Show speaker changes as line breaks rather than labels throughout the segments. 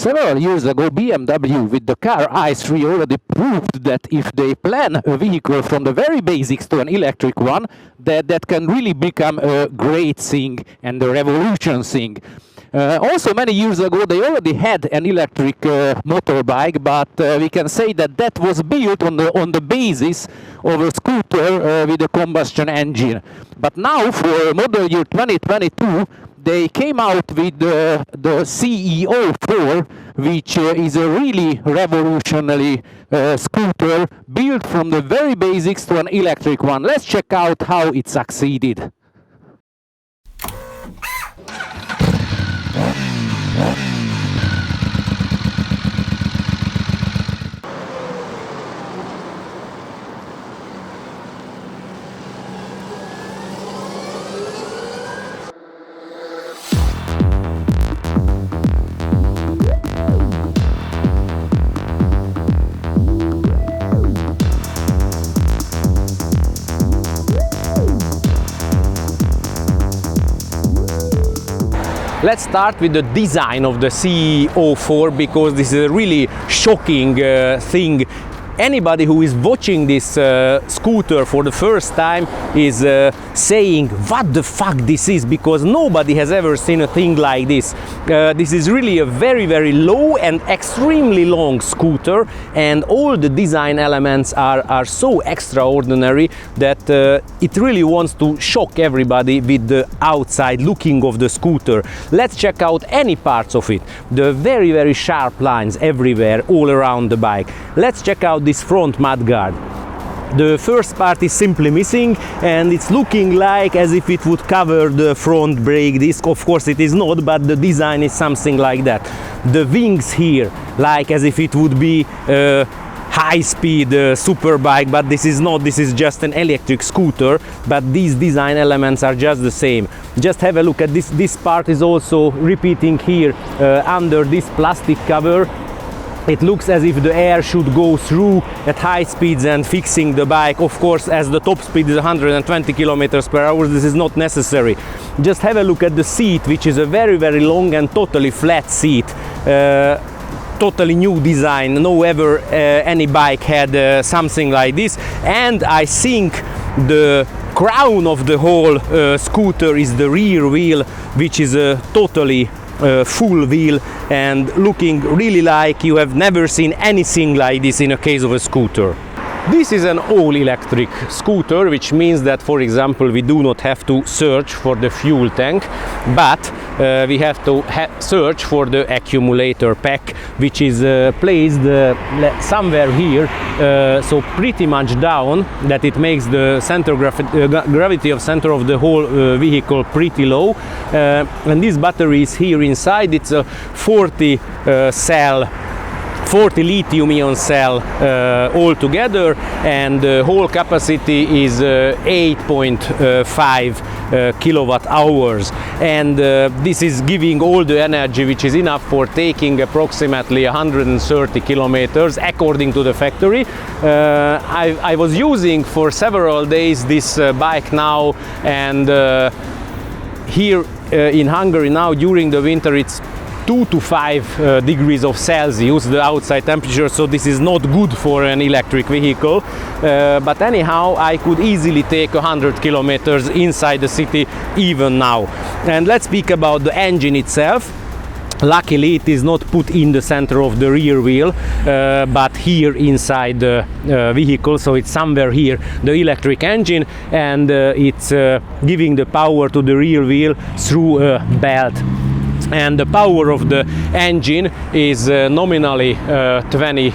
Several years ago, BMW with the car i3 already proved that if they plan a vehicle from the very basics to an electric one, that can really become a great thing and a revolution thing. Also, many years ago, they already had an electric motorbike, but we can say that was built on the basis of a scooter with a combustion engine. But now, for model year 2022, they came out with the CE 04, which is a really revolutionary scooter built from the very basics to an electric one. Let's check out how it succeeded. Let's start with the design of the CE 04 because this is a really shocking thing. Anybody who is watching this scooter for the first time is saying, what the fuck this is, because nobody has ever seen a thing like this. This is really a very, very low and extremely long scooter, and all the design elements are so extraordinary that it really wants to shock everybody with the outside looking of the scooter. Let's check out any parts of it. The very, very sharp lines everywhere, all around the bike. Let's check out this front mudguard. The first part is simply missing, and it's looking like as if it would cover the front brake disc. Of course it is not, but the design is something like that. The wings here, like as if it would be a high-speed super bike, but this is not. This is just an electric scooter, but these design elements are just the same. Just have a look at this. This part is also repeating here under this plastic cover. It looks as if the air should go through at high speeds and fixing the bike. Of course, as the top speed is 120 kilometers per hour, this is not necessary. Just have a look at the seat, which is a very, very long and totally flat seat. Totally new design. No ever any bike had something like this. And I think the crown of the whole scooter is the rear wheel, which is a totally full wheel and looking really like you have never seen anything like this in a case of a scooter. This is an all-electric scooter, which means that, for example, we do not have to search for the fuel tank, but we have to search for the accumulator pack, which is placed somewhere here, so pretty much down, that it makes the gravity of center of the whole vehicle pretty low. And this battery is here inside. It's a 40 lithium-ion cell altogether, and the whole capacity is 8.5 kilowatt hours, and this is giving all the energy which is enough for taking approximately 130 kilometers according to the factory. I was using for several days this bike now, and here in Hungary now during the winter it's 2 to 5 degrees of Celsius, the outside temperature, so this is not good for an electric vehicle. But anyhow, I could easily take 100 kilometers inside the city even now. And let's speak about the engine itself. Luckily, it is not put in the center of the rear wheel, but here inside the vehicle, so it's somewhere here, the electric engine, and it's giving the power to the rear wheel through a belt. And the power of the engine is nominally 20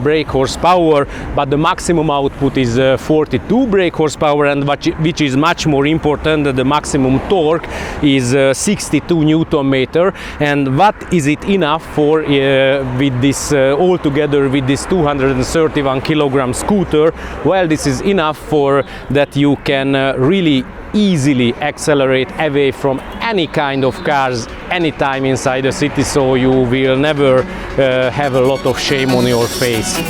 brake horsepower, but the maximum output is 42 brake horsepower, and which is much more important, the maximum torque is 62 Newton meter. And what is it enough for with this altogether with this 231 kilogram scooter? Well, this is enough for that you can really easily accelerate away from any kind of cars anytime inside the city, so you will never have a lot of shame on your face.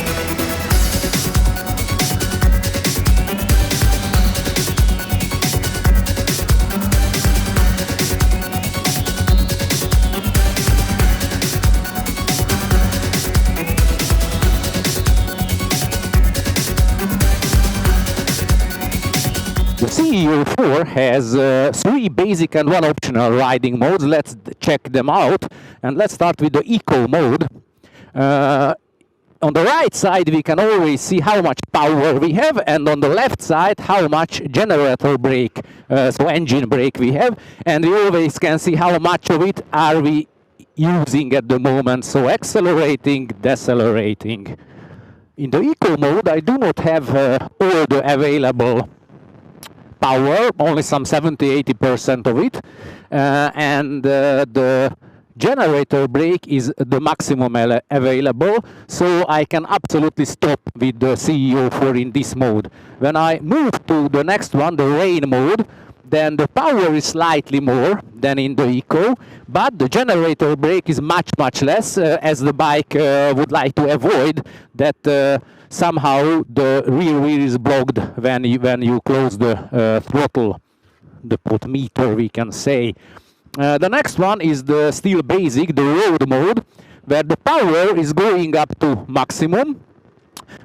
CE04 has 3 basic and 1 optional riding modes. Let's check them out, and let's start with the Eco mode. On the right side we can always see how much power we have, and on the left side how much generator brake, so engine brake we have, and we always can see how much of it are we using at the moment, so accelerating, decelerating. In the Eco mode I do not have all the available power, only some 70-80% of it, and the generator brake is the maximum available, so I can absolutely stop with the CE04 in this mode. When I move to the next one, the rain mode, then the power is slightly more than in the Eco, but the generator brake is much less, as the bike would like to avoid that somehow the rear wheel is blocked when you close the throttle, the potmeter we can say. The next one is the still basic, the road mode, where the power is going up to maximum,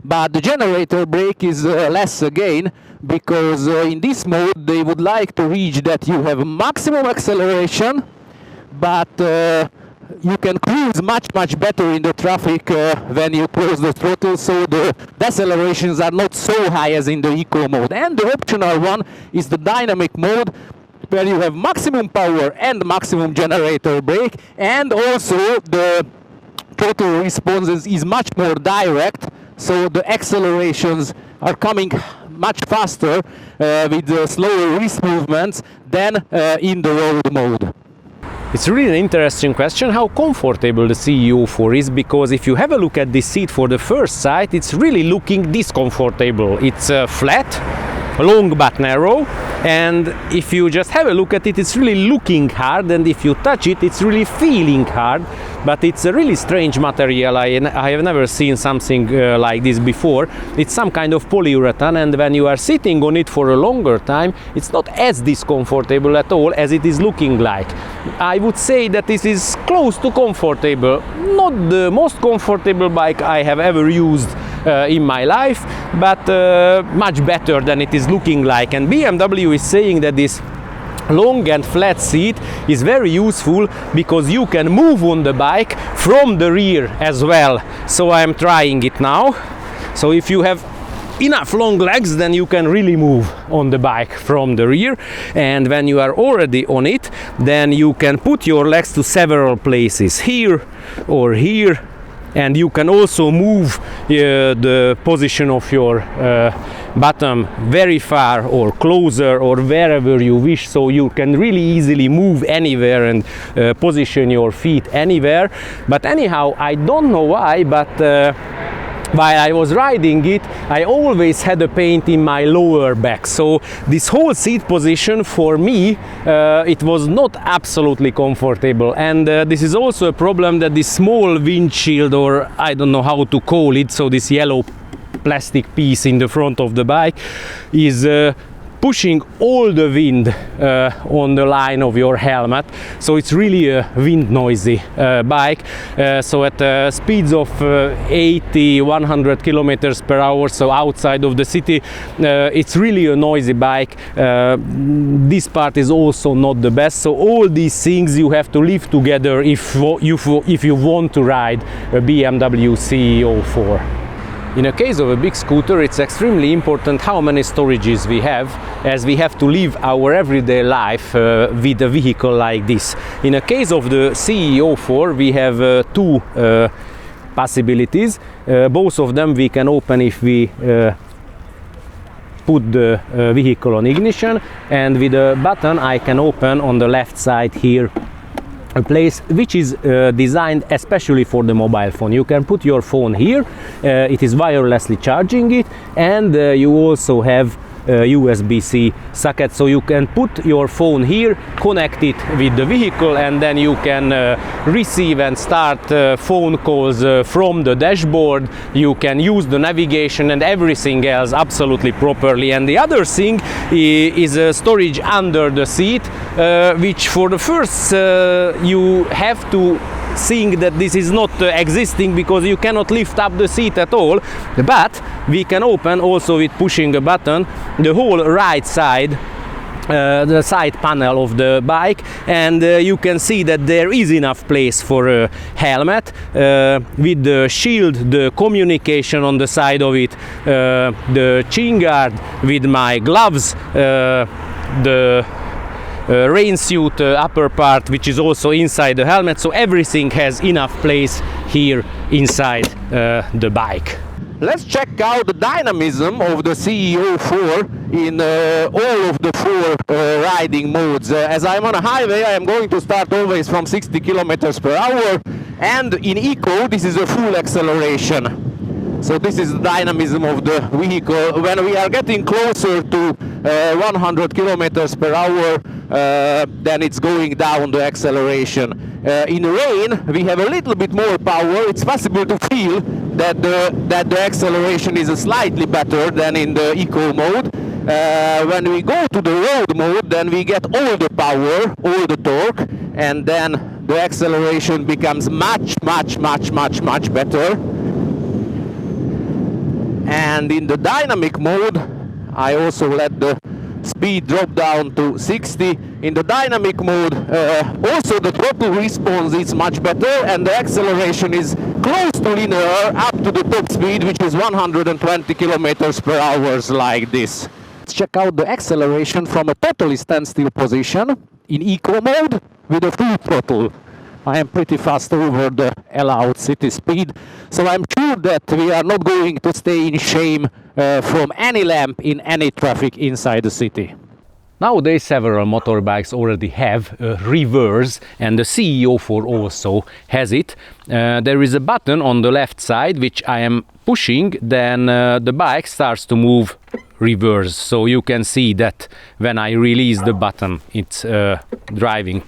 but the generator brake is less again, because in this mode they would like to reach that you have maximum acceleration, but you can cruise much better in the traffic when you close the throttle, so the decelerations are not so high as in the Eco mode. And the optional one is the dynamic mode, where you have maximum power and maximum generator brake, and also the throttle response is much more direct, so the accelerations are coming much faster with the slower wrist movements than in the road mode.
It's really an interesting question how comfortable the CE04 is, because if you have a look at this seat for the first sight, it's really looking discomfortable. It's flat, long but narrow, and if you just have a look at it, it's really looking hard, and if you touch it, it's really feeling hard. But it's a really strange material. I have never seen something like this before. It's some kind of polyurethane, and when you are sitting on it for a longer time, it's not as discomfortable at all as it is looking like. I would say that this is close to comfortable. Not the most comfortable bike I have ever used in my life, but much better than it is looking like. And BMW is saying that this long and flat seat is very useful because you can move on the bike from the rear as well. So I am trying it now. So if you have enough long legs, then you can really move on the bike from the rear, and when you are already on it, then you can put your legs to several places, here or here, and you can also move the position of your bottom very far or closer or wherever you wish, so you can really easily move anywhere and position your feet anywhere. But anyhow, I don't know why, but while I was riding it, I always had a pain in my lower back. So this whole seat position for me, it was not absolutely comfortable. And this is also a problem that this small windshield, or I don't know how to call it, so this yellow plastic piece in the front of the bike is pushing all the wind on the line of your helmet, so it's really a wind noisy bike. So at speeds of 80-100 kilometers per hour, so outside of the city, it's really a noisy bike. This part is also not the best, so all these things you have to live together if you want to ride a BMW CE04. In a case of a big scooter, it's extremely important how many storages we have, as we have to live our everyday life with a vehicle like this. In a case of the CE04, we have two possibilities. Both of them we can open if we put the vehicle on ignition, and with a button I can open on the left side here a place which is designed especially for the mobile phone. You can put your phone here, it is wirelessly charging it, and you also have USB-C socket, so you can put your phone here, connect it with the vehicle, and then you can receive and start phone calls from the dashboard. You can use the navigation and everything else absolutely properly. And the other thing is a storage under the seat, which for the first you have to think that this is not existing because you cannot lift up the seat at all, but we can open also with pushing a button the whole right side the side panel of the bike, and you can see that there is enough place for a helmet with the shield, the communication on the side of it, the chin guard with my gloves, the rain suit upper part, which is also inside the helmet, so everything has enough place here inside the bike.
Let's check out the dynamism of the CE04 in all of the four riding modes. As I'm on a highway, I am going to start always from 60 kilometers per hour, and in eco this is a full acceleration. So this is the dynamism of the vehicle. When we are getting closer to 100 kilometers per hour, then it's going down the acceleration. In rain, we have a little bit more power. It's possible to feel that the acceleration is slightly better than in the eco mode. When we go to the road mode, then we get all the power, all the torque, and then the acceleration becomes much better. And in the dynamic mode, I also let the speed drop down to 60. In the dynamic mode, also the throttle response is much better, and the acceleration is close to linear up to the top speed, which is 120 kilometers per hour, like this. Let's check out the acceleration from a totally standstill position in eco mode with a full throttle. I am pretty fast over the allowed city speed, so I'm sure that we are not going to stay in shame from any lamp in any traffic inside the city.
Nowadays several motorbikes already have reverse, and the CE04 also has it. There is a button on the left side which I am pushing, then the bike starts to move reverse. So you can see that when I release the button, it's driving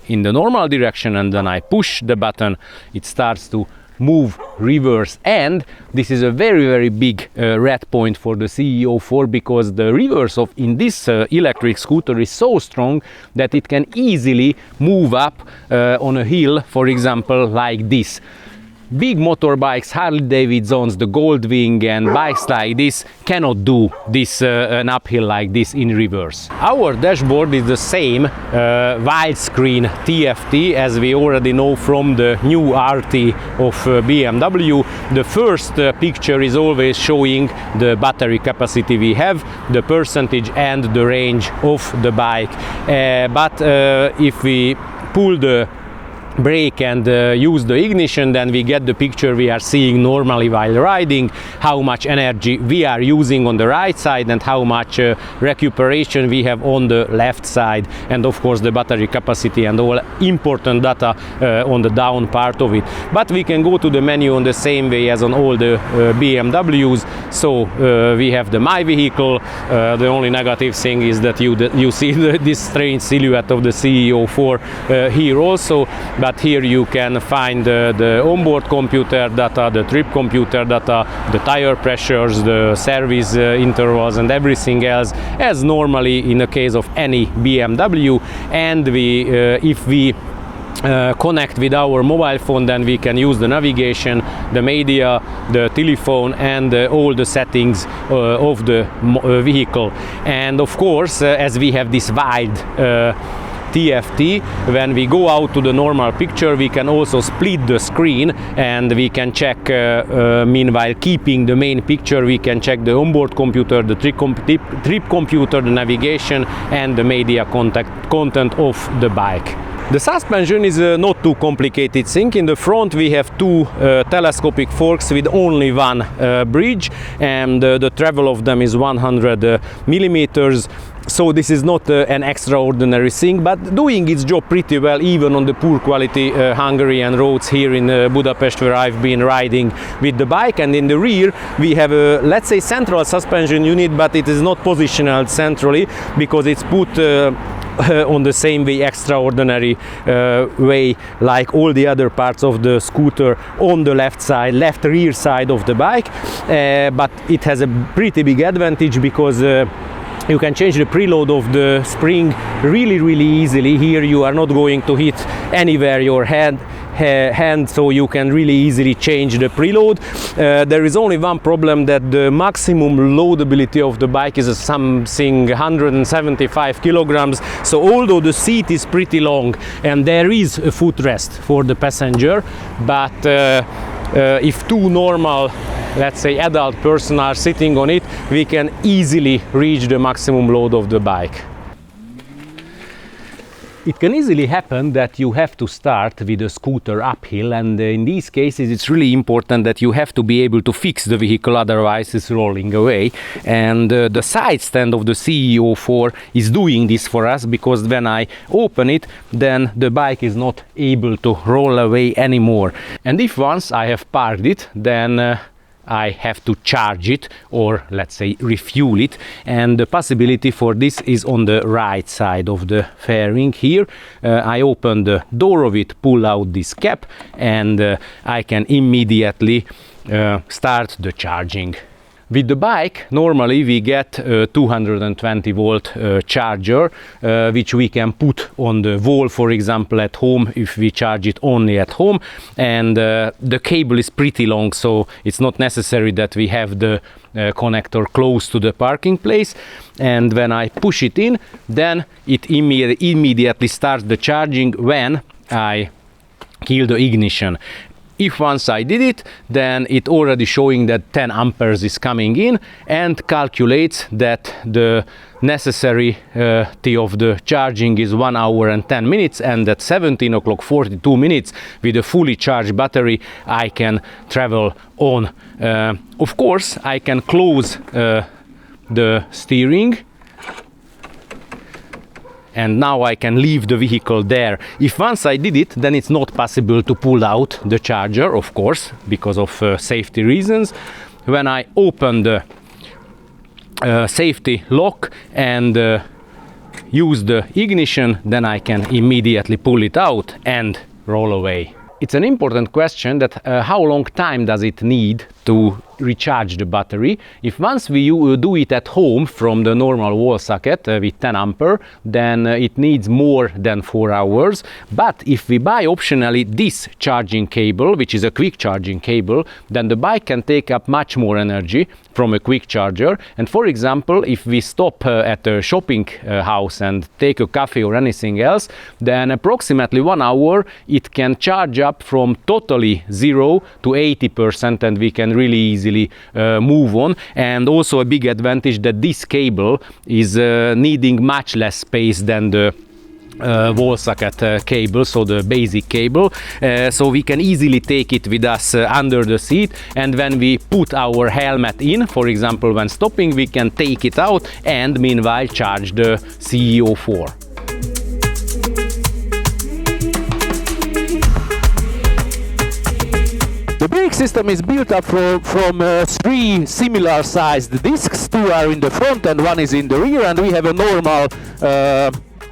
in the normal direction, and then I push the button, it starts to move reverse. And this is a very big red point for the CE04, because the reverse of in this electric scooter is so strong that it can easily move up on a hill, for example, like this. Big motorbikes, Harley Davidsons, the Goldwing and bikes like this cannot do this an uphill like this in reverse. Our dashboard is the same widescreen TFT as we already know from the new RT of BMW. The first picture is always showing the battery capacity we have, the percentage and the range of the bike. But if we pull the brake and use the ignition, then we get the picture we are seeing normally while riding, how much energy we are using on the right side and how much recuperation we have on the left side, and of course the battery capacity and all important data on the down part of it. But we can go to the menu on the same way as on all the BMWs. So we have the My Vehicle. The only negative thing is that you see this strange silhouette of the CE04 here also. But here you can find the onboard computer data, the trip computer data, the tire pressures, the service intervals and everything else as normally in the case of any BMW. And if we connect with our mobile phone, then we can use the navigation, the media, the telephone and all the settings of the vehicle. And of course, as we have this wide TFT, when we go out to the normal picture, we can also split the screen and we can check, meanwhile keeping the main picture, we can check the onboard computer, the trip computer, the navigation and the media content of the bike. The suspension is a not too complicated thing. In the front we have two telescopic forks with only one bridge, and the travel of them is 100 millimeters. So this is not an extraordinary thing, but doing its job pretty well even on the poor quality Hungarian roads here in Budapest, where I've been riding with the bike. And in the rear we have a, let's say, central suspension unit, but it is not positional centrally because it's put on the same way, extraordinary way, like all the other parts of the scooter on the left rear side of the bike. But it has a pretty big advantage because you can change the preload of the spring really easily. Here you are not going to hit anywhere your head hand, so you can really easily change the preload. There is only one problem, that the maximum loadability of the bike is something 175 kilograms. So although the seat is pretty long and there is a footrest for the passenger, but if two normal, let's say adult person are sitting on it, we can easily reach the maximum load of the bike. It can easily happen that you have to start with a scooter uphill, and in these cases it's really important that you have to be able to fix the vehicle, otherwise it's rolling away. And the side stand of the CE04 is doing this for us, because when I open it, then the bike is not able to roll away anymore. And if once I have parked it, then I have to charge it, or let's say refuel it, and the possibility for this is on the right side of the fairing here. I open the door of it, pull out this cap, and I can immediately start the charging. With the bike, normally we get a 220 volt charger, which we can put on the wall, for example, at home, if we charge it only at home. And the cable is pretty long, so it's not necessary that we have the connector close to the parking place. And when I push it in, then it immediately starts the charging when I kill the ignition. If once I did it, then it already showing that 10 amperes is coming in, and calculates that the necessary of the charging is 1 hour and 10 minutes, and at 17 o'clock 42 minutes with a fully charged battery I can travel on. Of course, I can close the steering, and now I can leave the vehicle there. If once I did it, then it's not possible to pull out the charger, of course, because of safety reasons. When I open the safety lock and use the ignition, then I can immediately pull it out and roll away. It's an important question that how long time does it need to recharge the battery. If once we do it at home from the normal wall socket with 10 ampere, then it needs more than 4 hours. But if we buy optionally this charging cable, which is a quick charging cable, then the bike can take up much more energy from a quick charger. And for example, if we stop at a shopping house and take a coffee or anything else, then approximately 1 hour it can charge up from totally 0 to 80%, and we can really easily move on. And also a big advantage that this cable is needing much less space than the wall socket cable, so the basic cable, so we can easily take it with us under the seat, and when we put our helmet in, for example when stopping, we can take it out and meanwhile charge the CE04.
The brake system is built up from 3 similar sized discs. 2 are in the front and 1 is in the rear, and we have a normal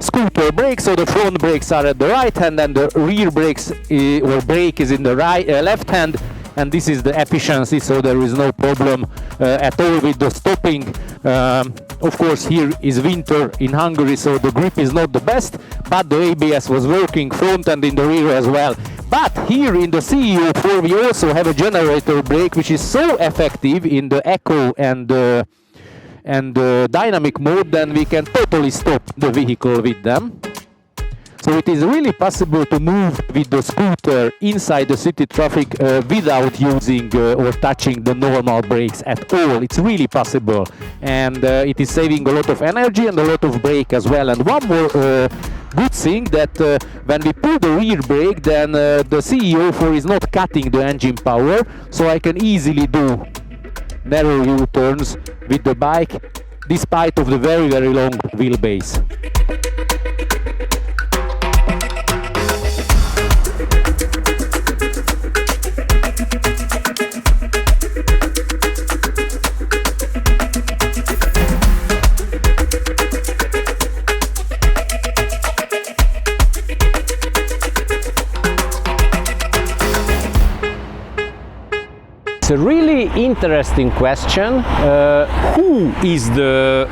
scooter brake, so the front brakes are at the right hand and the rear brakes or brake is in the left hand, and this is the efficiency, so there is no problem at all with the stopping. Of course, here is winter in Hungary, so the grip is not the best, but the ABS was working front and in the rear as well. But here in the CE04 we also have a generator brake, which is so effective in the eco and dynamic mode, then we can totally stop the vehicle with them. So it is really possible to move with the scooter inside the city traffic without using or touching the normal brakes at all. It's really possible, and it is saving a lot of energy and a lot of brake as well. And one more good thing, that when we pull the rear brake, then the CE04 is not cutting the engine power, so I can easily do narrow U-turns with the bike despite of the very long wheelbase.
It's a really interesting question. Who is the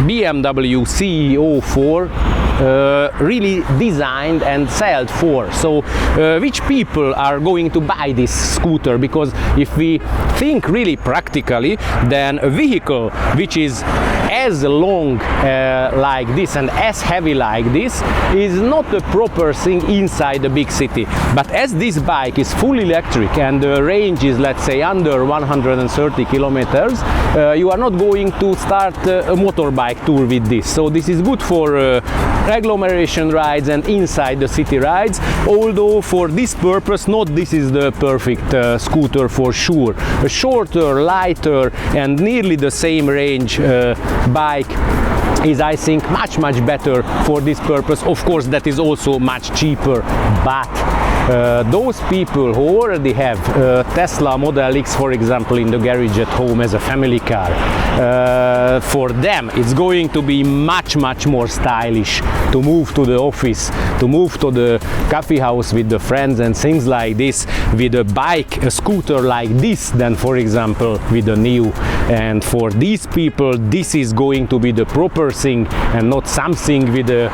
BMW CE04 really designed and sold for. So which people are going to buy this scooter? Because if we think really practically, then a vehicle which is as long like this and as heavy like this is not a proper thing inside the big city. But as this bike is fully electric and the range is, let's say, under 130 kilometers, you are not going to start a motorbike tour with this. So this is good for agglomeration rides and inside the city rides, although for this purpose not this is the perfect scooter for sure. A shorter, lighter and nearly the same range bike is, I think, much better for this purpose. Of course that is also much cheaper, but those people who already have Tesla Model X, for example, in the garage at home as a family car, for them it's going to be much more stylish to move to the office, to move to the coffee house with the friends and things like this with a bike, a scooter like this, than for example with a new. And for these people this is going to be the proper thing and not something with a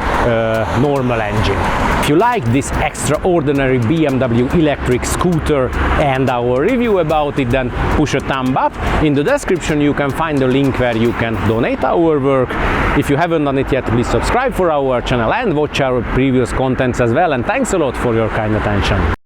normal engine. If you like this extraordinary BMW electric scooter and our review about it, then push a thumb up. In the description you can find the link where you can donate our work. If you haven't done it yet, please subscribe for our channel and watch our previous contents as well, and thanks a lot for your kind attention.